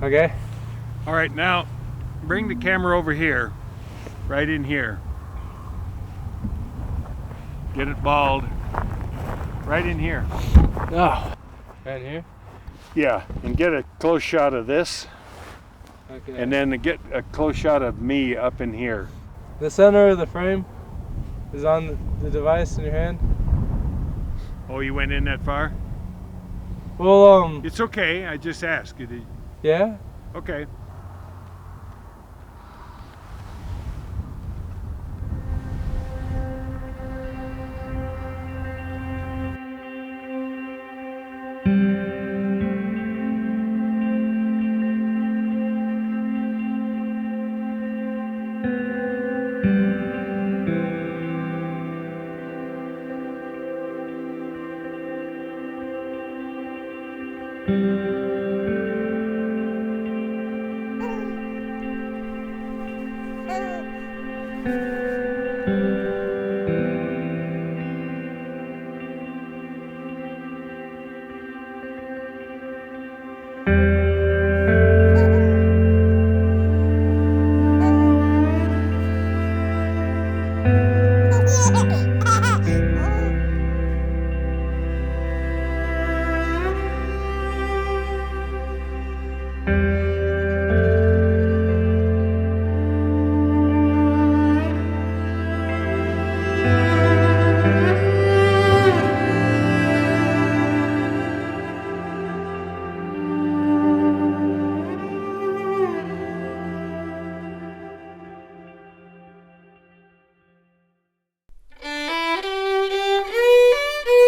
Okay. All right, now bring the camera over here, right in here. Get it balled, right in here. Oh, right here? Yeah, and get a close shot of this, Okay. and then get a close shot of me up in here. The center of the frame is on the device in your hand? Oh, you went in that far? Well, It's okay, I just asked. yeah? Okay.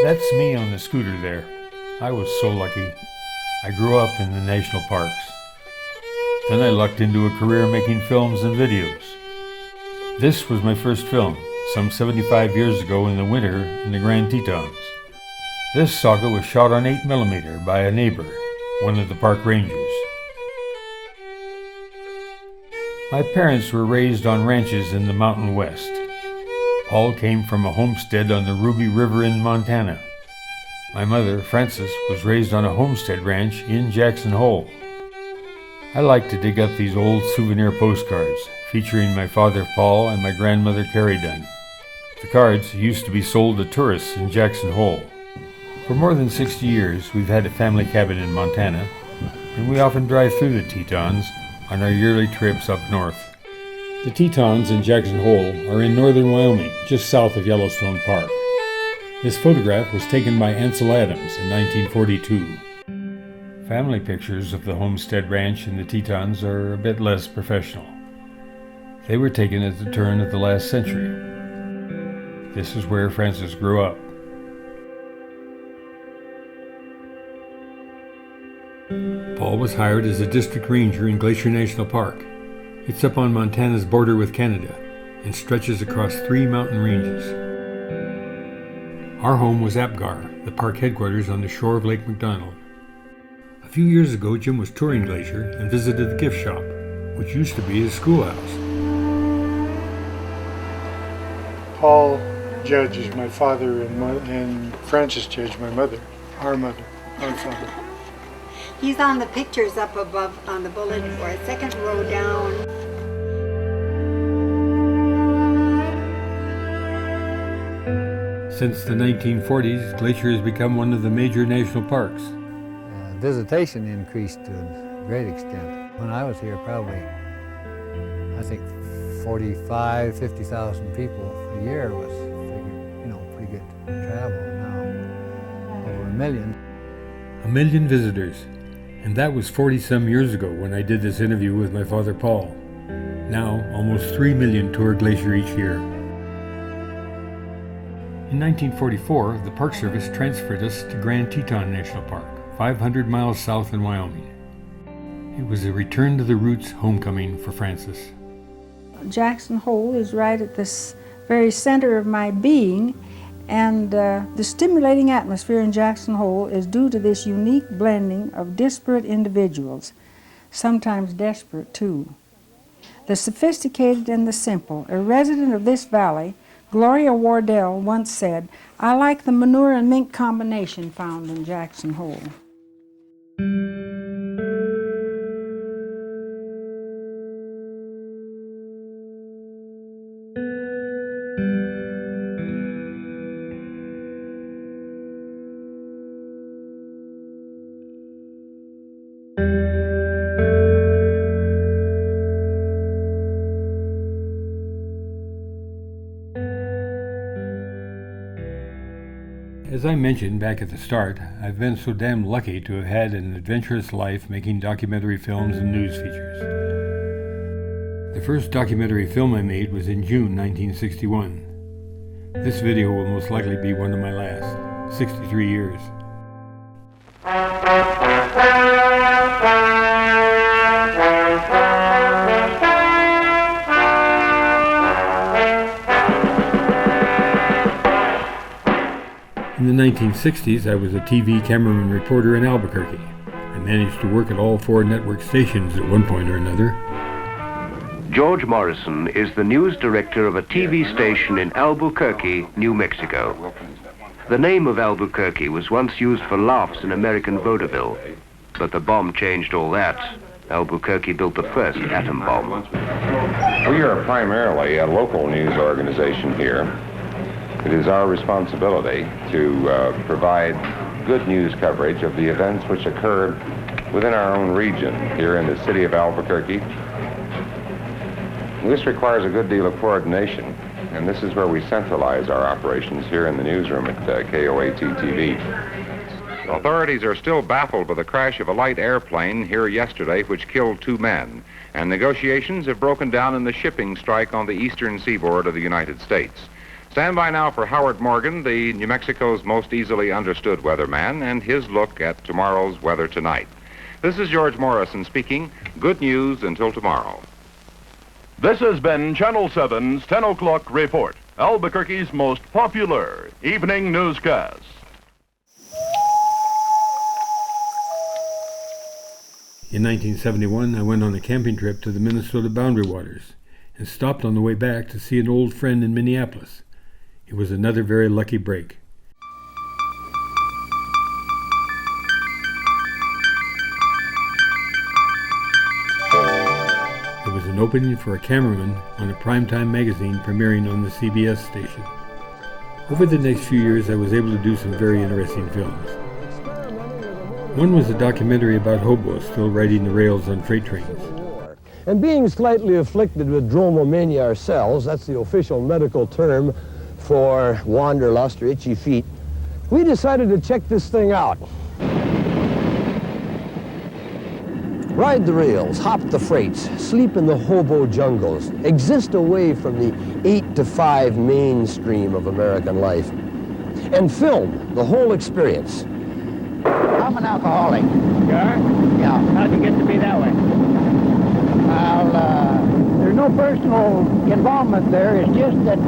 That's me on the scooter there. I was so lucky. I grew up in the national parks. Then I lucked into a career making films and videos. This was my first film, some 75 years ago in the winter in the Grand Tetons. This saga was shot on 8mm by a neighbor, one of the park rangers. My parents were raised on ranches in the Mountain West. Paul came from a homestead on the Ruby River in Montana. My mother, Frances, was raised on a homestead ranch in Jackson Hole. I like to dig up these old souvenir postcards featuring my father Paul and my grandmother Carrie Dunn. The cards used to be sold to tourists in Jackson Hole. For more than 60 years, we've had a family cabin in Montana, and we often drive through the Tetons on our yearly trips up north. The Tetons in Jackson Hole are in northern Wyoming, just south of Yellowstone Park. This photograph was taken by Ansel Adams in 1942. Family pictures of the homestead ranch in the Tetons are a bit less professional. They were taken at the turn of the last century. This is where Frances grew up. Paul was hired as a district ranger in Glacier National Park. It's up on Montana's border with Canada and stretches across 3 mountain ranges. Our home was Apgar, the park headquarters on the shore of Lake McDonald. A few years ago, Jim was touring Glacier and visited the gift shop, which used to be his schoolhouse. Paul Judge is my father, and Frances Judge, my mother, our father. He's on the pictures up above on the bulletin board, second row down. Since the 1940s, Glacier has become one of the major national parks. Visitation increased to a great extent. When I was here, probably, I think 45, 50,000 people a year was pretty good travel. Now, over 1 million. 1 million visitors. And that was 40-some years ago when I did this interview with my father Paul. Now, almost 3 million tour Glacier each year. In 1944, the Park Service transferred us to Grand Teton National Park, 500 miles south in Wyoming. It was a return to the roots homecoming for Frances. Jackson Hole is right at this very center of my being, and the stimulating atmosphere in Jackson Hole is due to this unique blending of disparate individuals, sometimes desperate too. The sophisticated and the simple. A resident of this valley, Gloria Wardell, once said, "I like the manure and mink combination found in Jackson Hole." As I mentioned back at the start, I've been so damn lucky to have had an adventurous life making documentary films and news features. The first documentary film I made was in June 1961. This video will most likely be one of my last, 63 years. In the 1960s, I was a TV cameraman reporter in Albuquerque. I managed to work at all 4 network stations at one point or another. George Morrison is the news director of a TV station in Albuquerque, New Mexico. The name of Albuquerque was once used for laughs in American vaudeville, but the bomb changed all that. Albuquerque built the first atom bomb. We are primarily a local news organization here. It is our responsibility to provide good news coverage of the events which occurred within our own region here in the city of Albuquerque. This requires a good deal of coordination, and this is where we centralize our operations here in the newsroom at KOAT-TV. Authorities are still baffled by the crash of a light airplane here yesterday which killed 2 men, and negotiations have broken down in the shipping strike on the eastern seaboard of the United States. Stand by now for Howard Morgan, the New Mexico's most easily understood weatherman, and his look at tomorrow's weather tonight. This is George Morrison speaking. Good news until tomorrow. This has been Channel 7's 10 o'clock report, Albuquerque's most popular evening newscast. In 1971, I went on a camping trip to the Minnesota boundary waters and stopped on the way back to see an old friend in Minneapolis. It was another very lucky break. It was an opening for a cameraman on a primetime magazine premiering on the CBS station. Over the next few years, I was able to do some very interesting films. One was a documentary about hobos still riding the rails on freight trains. And being slightly afflicted with dromomania ourselves, that's the official medical term for wanderlust or itchy feet, we decided to check this thing out. Ride the rails, hop the freights, sleep in the hobo jungles, exist away from the 8 to 5 mainstream of American life, and film the whole experience. I'm an alcoholic. You are? Yeah. How'd you get to be that way? Well, there's no personal involvement there. It's just that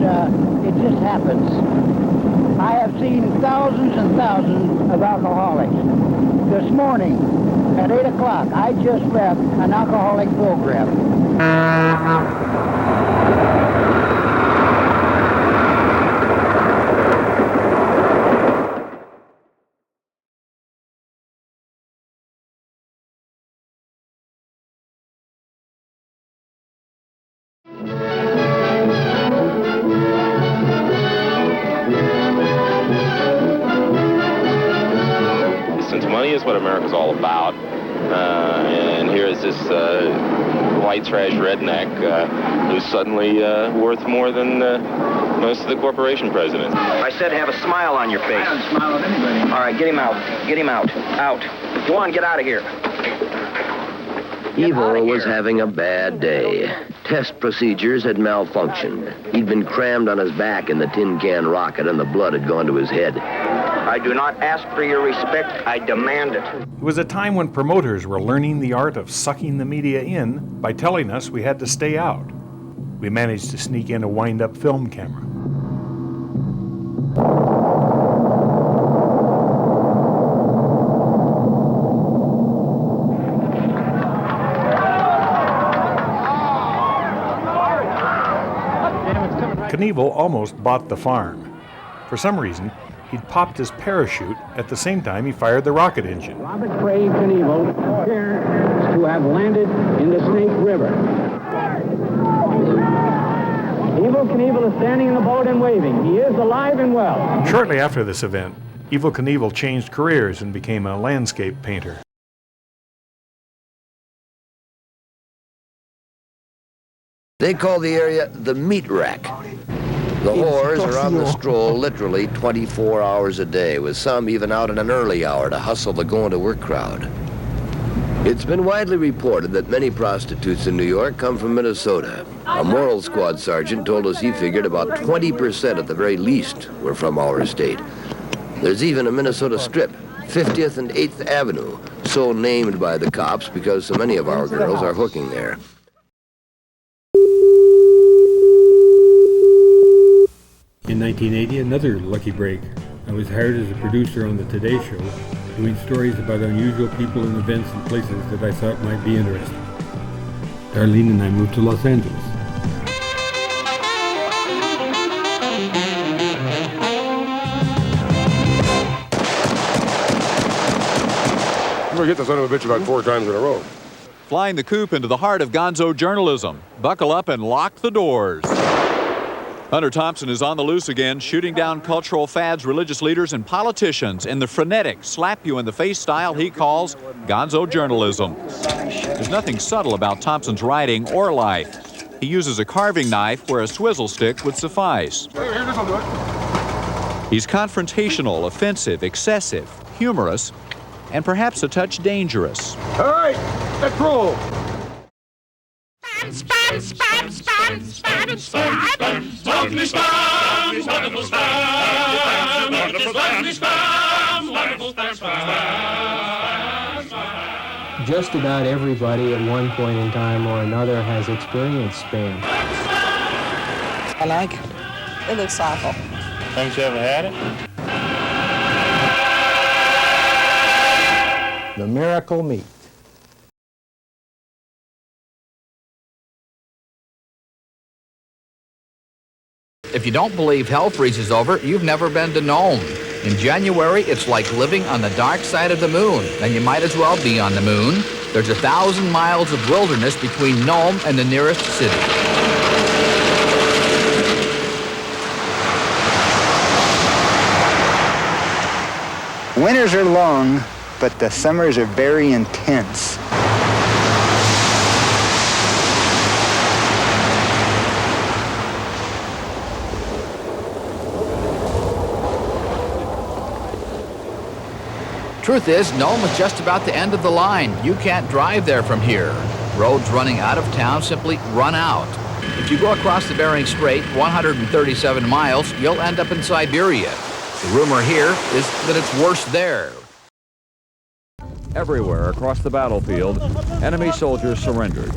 it just happens. I have seen thousands and thousands of alcoholics. This morning at 8 o'clock, I just left an alcoholic program. Is what America's all about, and here is this white trash redneck who's suddenly worth more than most of the corporation presidents. I said have a smile on your face. I haven't smiled at anybody. All right, get him out. Get him out. Out. Go on, get out of here. Ivo was having a bad day. Test procedures had malfunctioned. He'd been crammed on his back in the tin can rocket, and the blood had gone to his head. I do not ask for your respect. I demand it. It was a time when promoters were learning the art of sucking the media in by telling us we had to stay out. We managed to sneak in a wind-up film camera. Knievel almost bought the farm. For some reason, he'd popped his parachute at the same time he fired the rocket engine. Robert Craig Knievel appears to have landed in the Snake River. Evel Knievel is standing in the boat and waving. He is alive and well. Shortly after this event, Evel Knievel changed careers and became a landscape painter. They call the area the meat rack. The whores are on the stroll literally 24 hours a day, with some even out at an early hour to hustle the going-to-work crowd. It's been widely reported that many prostitutes in New York come from Minnesota. A moral squad sergeant told us he figured about 20% at the very least were from our state. There's even a Minnesota strip, 50th and 8th Avenue, so named by the cops because so many of our girls are hooking there. In 1980, another lucky break. I was hired as a producer on the Today Show, doing stories about unusual people and events and places that I thought might be interesting. Darlene and I moved to Los Angeles. I'm gonna hit the son of a bitch about 4 times in a row. Flying the coop into the heart of gonzo journalism. Buckle up and lock the doors. Hunter Thompson is on the loose again, shooting down cultural fads, religious leaders, and politicians in the frenetic, slap-you-in-the-face style he calls gonzo journalism. There's nothing subtle about Thompson's writing or life. He uses a carving knife where a swizzle stick would suffice. He's confrontational, offensive, excessive, humorous, and perhaps a touch dangerous. All right, let's roll. Spam, spam, spam, spam, spam. Lovely spam, wonderful spam. Lovely spam, wonderful spam. Just about everybody at one point in time or another has experienced spam. I like it. It looks awful. Haven't you ever had it? The miracle meat. If you don't believe hell freezes over, you've never been to Nome. In January, it's like living on the dark side of the moon, and you might as well be on the moon. There's 1,000 miles of wilderness between Nome and the nearest city. Winters are long, but the summers are very intense. Truth is, Nome is just about the end of the line. You can't drive there from here. Roads running out of town simply run out. If you go across the Bering Strait, 137 miles, you'll end up in Siberia. The rumor here is that it's worse there. Everywhere across the battlefield, enemy soldiers surrendered.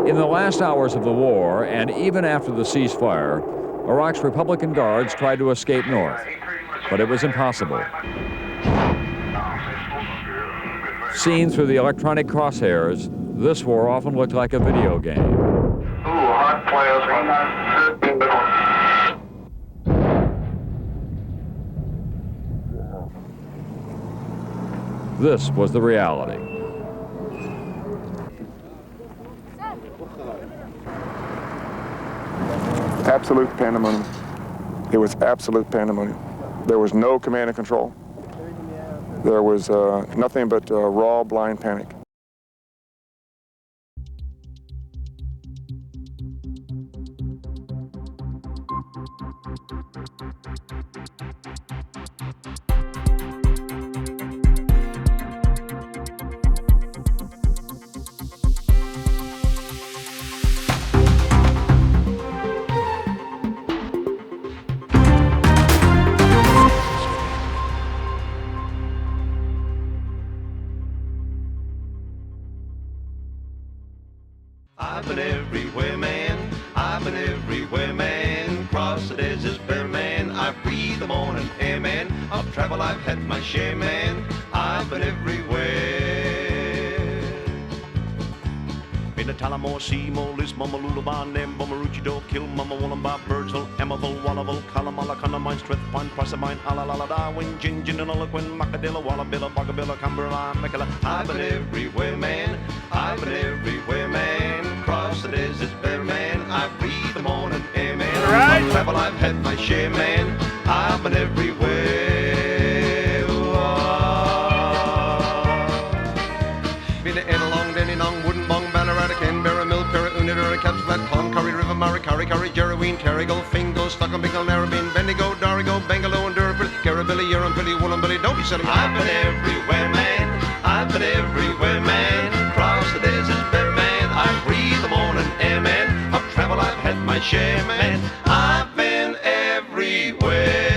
In the last hours of the war, and even after the ceasefire, Iraq's Republican Guards tried to escape north, but it was impossible. Seen through the electronic crosshairs, this war often looked like a video game. This was the reality. Absolute pandemonium. It was absolute pandemonium. There was no command and control. There was nothing but raw, blind panic. I've been everywhere, man. I've been everywhere, man. Cross the deserts bare, man. I breathe the morning air, man. Of travel I've had my share, man. I've been everywhere. Been to Tullamore, Seymour, Lismore, Lulaban, Nembo, Maroochydore, Kilmama, Wollongbar, Birdsville, Emerville, Wallaval, Cunnamulla, Cunnamulla, Strathpine, Proserpine, Alalala, Darwin, Gingin, Nulaquin, Macadilla, Wallabilla, Boggabilla, Cumberland, Mecula. I've been everywhere, man. I've been everywhere, man. Cross the deserts bare, man. I breathe the morning air, man. Right. On travel I've had my share, man. I've been everywhere. Been to Enalong, Dandenong, Wooden Bong, Ballarat, Canberra, Mill, Perry, Curry, Jerryween, Terrigal, Fingal, Stuckham, Bingle, Narrabeen, Bendigo, Dorigo, Bangalow, and Durable, Carrabilly, Urrumpilly, Woolumbilly, don't be silly. I've been everywhere, man. I've been everywhere, man. Cross the deserts, bare man. I breathe the morning air, man. Of travel I've had my share, man. I've been everywhere.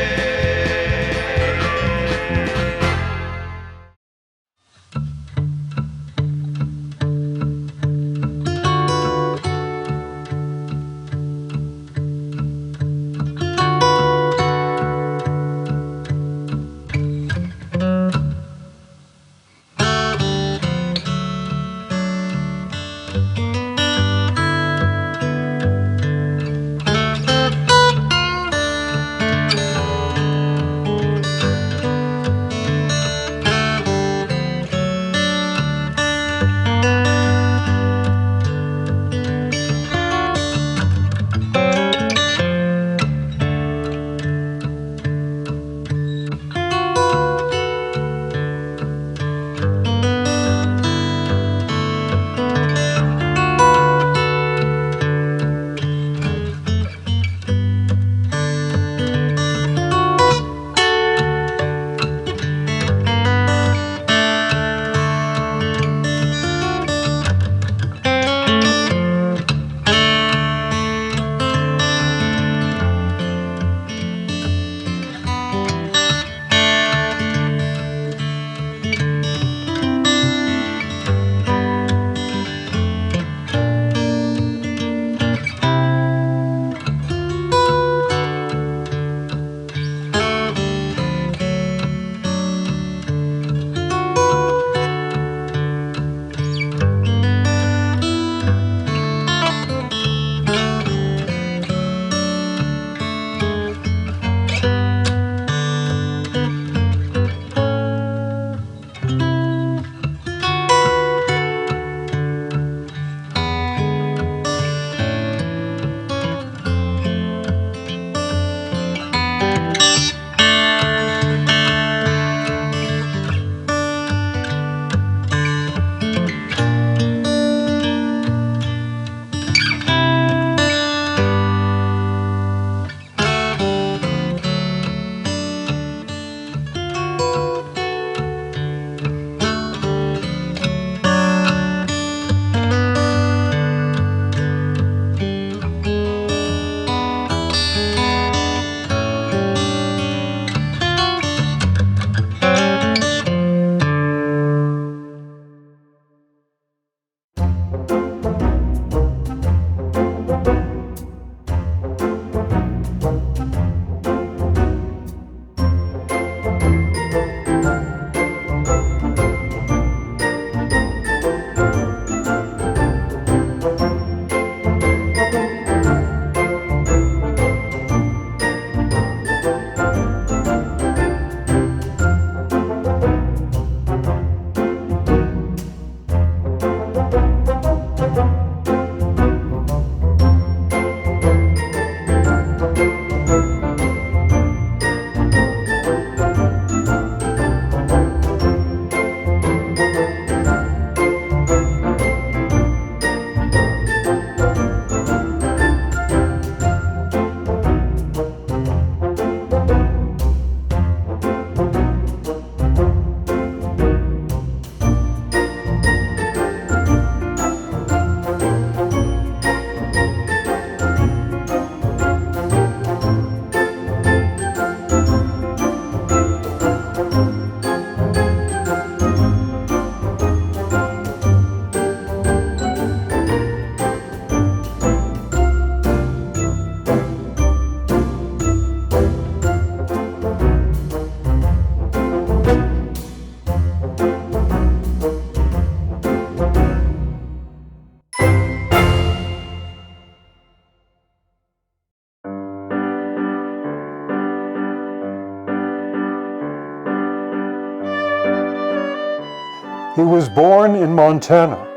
He was born in Montana.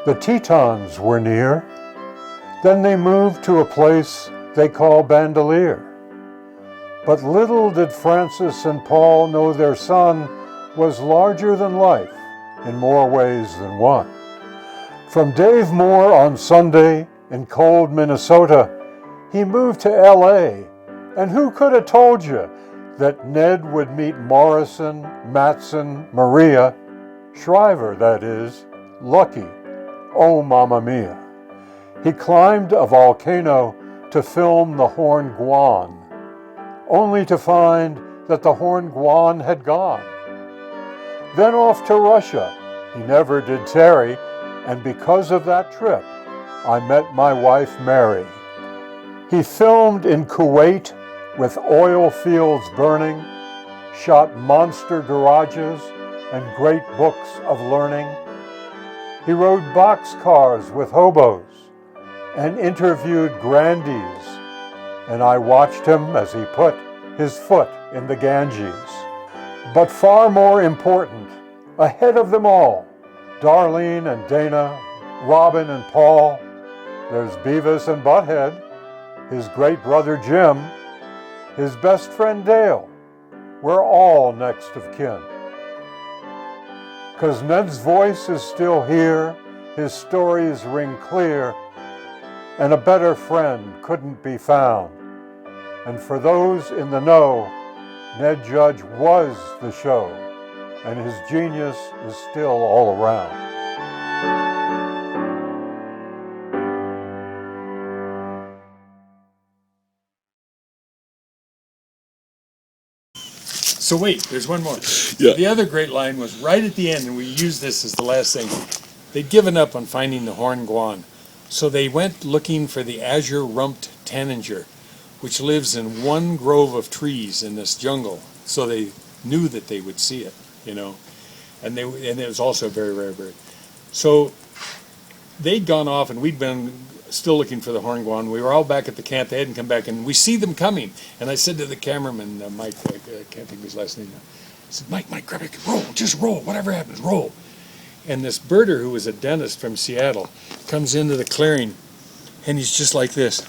The Tetons were near. Then they moved to a place they call Bandelier. But little did Francis and Paul know their son was larger than life in more ways than one. From Dave Moore on Sunday in cold Minnesota He moved to L.A., and who could have told you that Ned would meet Morrison, Matson, Maria, Shriver, that is, Lucky, oh mamma mia. He climbed a volcano to film the Horn Guan, only to find that the Horn Guan had gone. Then off to Russia. He never did tarry, and because of that trip, I met my wife Mary. He filmed in Kuwait with oil fields burning, shot monster garages and great books of learning. He rode boxcars with hobos and interviewed grandees, and I watched him as he put his foot in the Ganges. But far more important, ahead of them all, Darlene and Dana, Robin and Paul, there's Beavis and Butthead, his great brother Jim, his best friend Dale. We're all next of kin. 'Cause Ned's voice is still here, his stories ring clear, and a better friend couldn't be found. And for those in the know, Ned Judge was the show, and his genius is still all around. So wait, there's one more. Yeah. The other great line was right at the end, and we used this as the last thing. They'd given up on finding the Horn Guan, so they went looking for the azure-rumped tanager, which lives in one grove of trees in this jungle. So they knew that they would see it, you know, and it was also a very rare bird. So they'd gone off, and we'd been still looking for the Horn Guan. We were all back at the camp. They hadn't come back, and we see them coming. And I said to the cameraman, Mike, I can't think of his last name now. I said, Mike, grab it, roll, just roll, whatever happens, roll. And this birder, who was a dentist from Seattle, comes into the clearing, and he's just like this.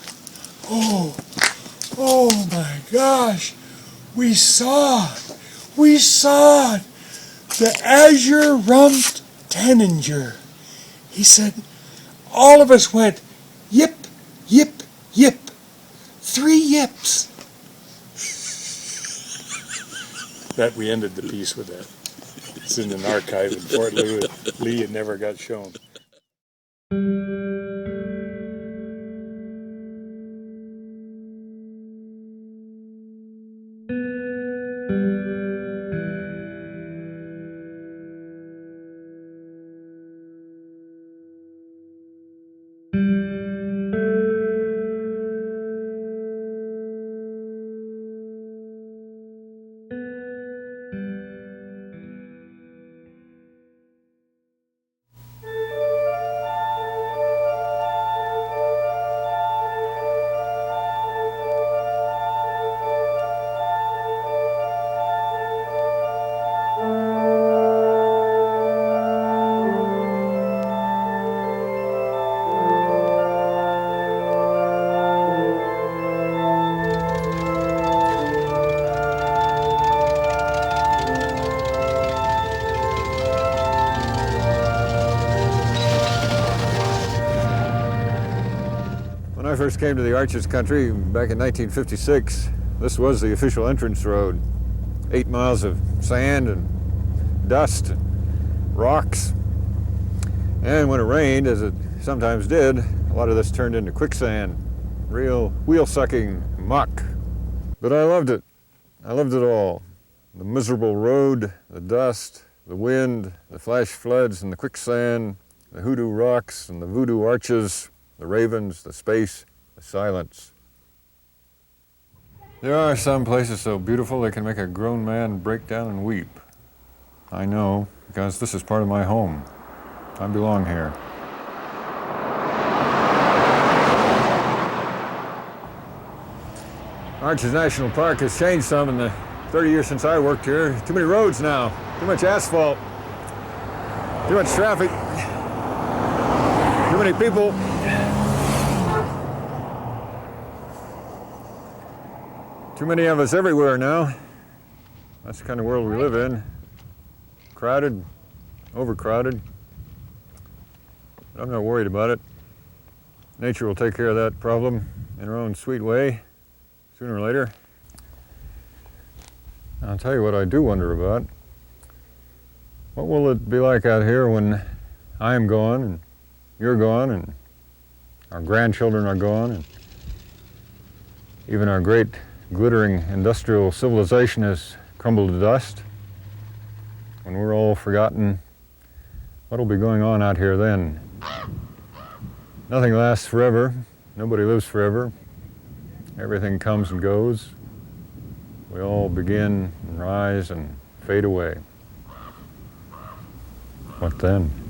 Oh my gosh, we saw it, the azure-rumped tanager. He said, all of us went, yip, yip, yip, 3 yips. That we ended the piece with that. It's in an archive in Fort Lee. It never got shown. When I first came to the Arches country back in 1956, this was the official entrance road. 8 miles of sand and dust and rocks. And when it rained, as it sometimes did, a lot of this turned into quicksand, real wheel-sucking muck. But I loved it. I loved it all. The miserable road, the dust, the wind, the flash floods and the quicksand, the hoodoo rocks and the voodoo arches, the ravens, the space, the silence. There are some places so beautiful they can make a grown man break down and weep. I know, because this is part of my home. I belong here. Arches National Park has changed some in the 30 years since I worked here. Too many roads now, too much asphalt, too much traffic, too many people. Too many of us everywhere now. That's the kind of world we live in. Crowded, overcrowded. But I'm not worried about it. nature will take care of that problem in her own sweet way, sooner or later. I'll tell you what I do wonder about. What will it be like out here when I am gone and you're gone and our grandchildren are gone and even our great glittering industrial civilization has crumbled to dust? When we're all forgotten, what'll be going on out here then? Nothing lasts forever. Nobody lives forever. Everything comes and goes. We all begin and rise and fade away. What then?